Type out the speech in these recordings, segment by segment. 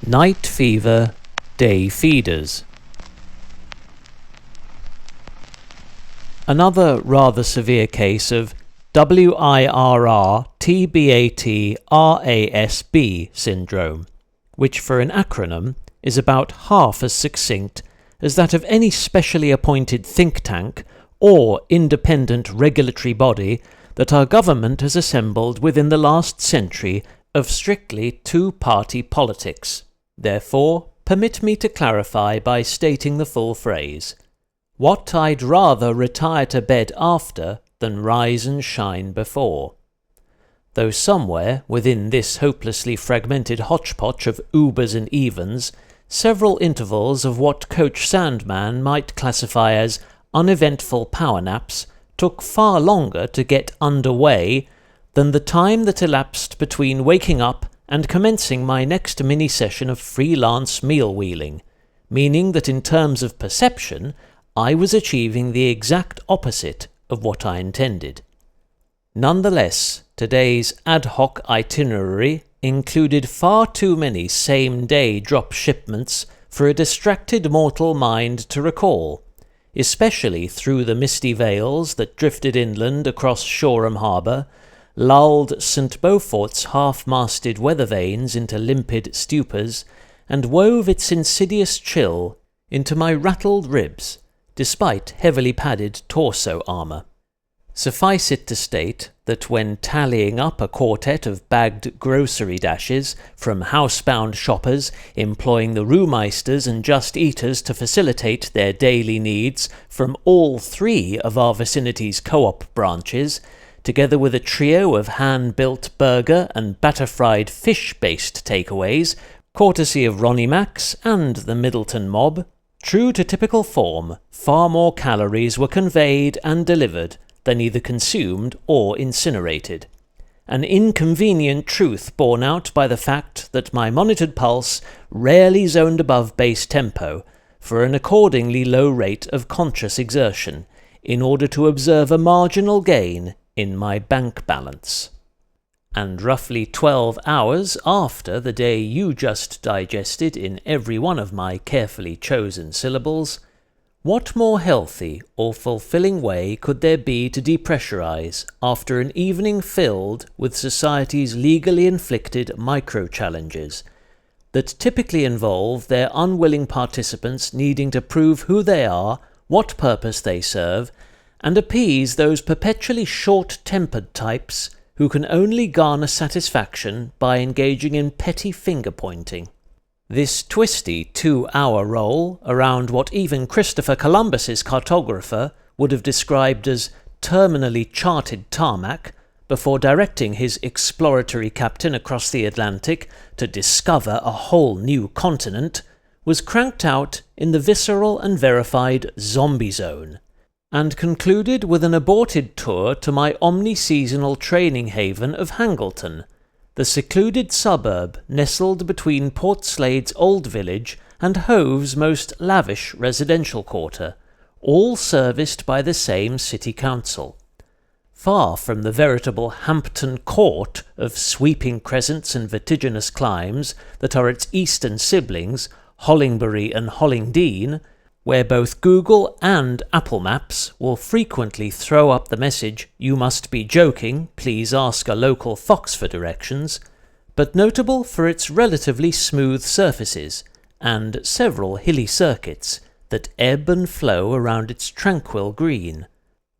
Night fever, day feeders. Another rather severe case of WIRR-TBAT-RASB syndrome, which for an acronym is about half as succinct as that of any specially appointed think tank or independent regulatory body that our government has assembled within the last century of strictly two-party politics. Therefore, permit me to clarify by stating the full phrase. What I'd rather retire to bed after than rise and shine before. Though somewhere within this hopelessly fragmented hodgepodge of Ubers and Evens, several intervals of what Coach Sandman might classify as uneventful power naps took far longer to get underway than the time that elapsed between waking up and commencing my next mini-session of freelance meal-wheeling, meaning that in terms of perception, I was achieving the exact opposite of what I intended. Nonetheless, today's ad hoc itinerary included far too many same-day drop shipments for a distracted mortal mind to recall, especially through the misty veils that drifted inland across Shoreham Harbour, lulled St. Beaufort's half-masted weather vanes into limpid stupors, and wove its insidious chill into my rattled ribs, despite heavily padded torso armour. Suffice it to state that when tallying up a quartet of bagged grocery dashes from housebound shoppers employing the roommeisters and just eaters to facilitate their daily needs from all three of our vicinity's co-op branches, together with a trio of hand-built burger and batter-fried fish-based takeaways, courtesy of Ronnie Max and the Middleton mob, true to typical form, far more calories were conveyed and delivered than either consumed or incinerated. An inconvenient truth borne out by the fact that my monitored pulse rarely zoned above base tempo for an accordingly low rate of conscious exertion, in order to observe a marginal gain in my bank balance. And roughly 12 hours after the day you just digested in every one of my carefully chosen syllables, what more healthy or fulfilling way could there be to depressurize after an evening filled with society's legally inflicted micro-challenges that typically involve their unwilling participants needing to prove who they are, what purpose they serve, and appease those perpetually short-tempered types who can only garner satisfaction by engaging in petty finger-pointing. This twisty 2-hour roll around what even Christopher Columbus's cartographer would have described as terminally charted tarmac before directing his exploratory captain across the Atlantic to discover a whole new continent was cranked out in the visceral and verified zombie zone, and concluded with an aborted tour to my omni-seasonal training haven of Hangleton, the secluded suburb nestled between Portslade's old village and Hove's most lavish residential quarter, all serviced by the same city council. Far from the veritable Hampton Court of sweeping crescents and vertiginous climbs that are its eastern siblings, Hollingbury and Hollingdean, where both Google and Apple Maps will frequently throw up the message, "You must be joking, please ask a local fox for directions," but notable for its relatively smooth surfaces and several hilly circuits that ebb and flow around its tranquil green,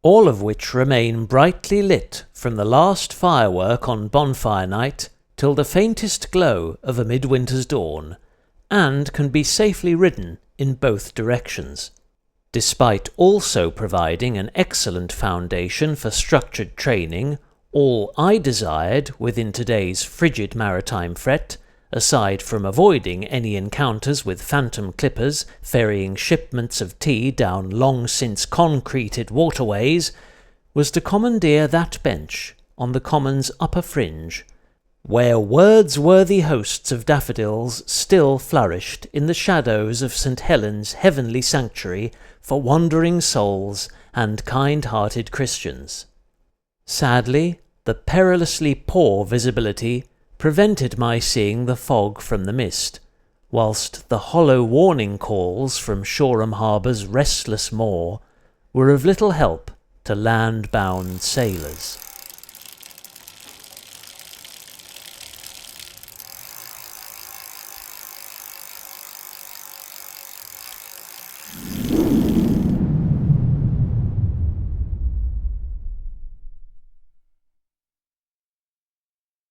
all of which remain brightly lit from the last firework on bonfire night till the faintest glow of a midwinter's dawn, and can be safely ridden in both directions, despite also providing an excellent foundation for structured training. All I desired within today's frigid maritime fret, aside from avoiding any encounters with phantom clippers ferrying shipments of tea down long-since concreted waterways, was to commandeer that bench on the common's upper fringe, where words-worthy hosts of daffodils still flourished in the shadows of St. Helen's heavenly sanctuary for wandering souls and kind-hearted Christians. Sadly, the perilously poor visibility prevented my seeing the fog from the mist, whilst the hollow warning calls from Shoreham Harbour's restless moor were of little help to land-bound sailors.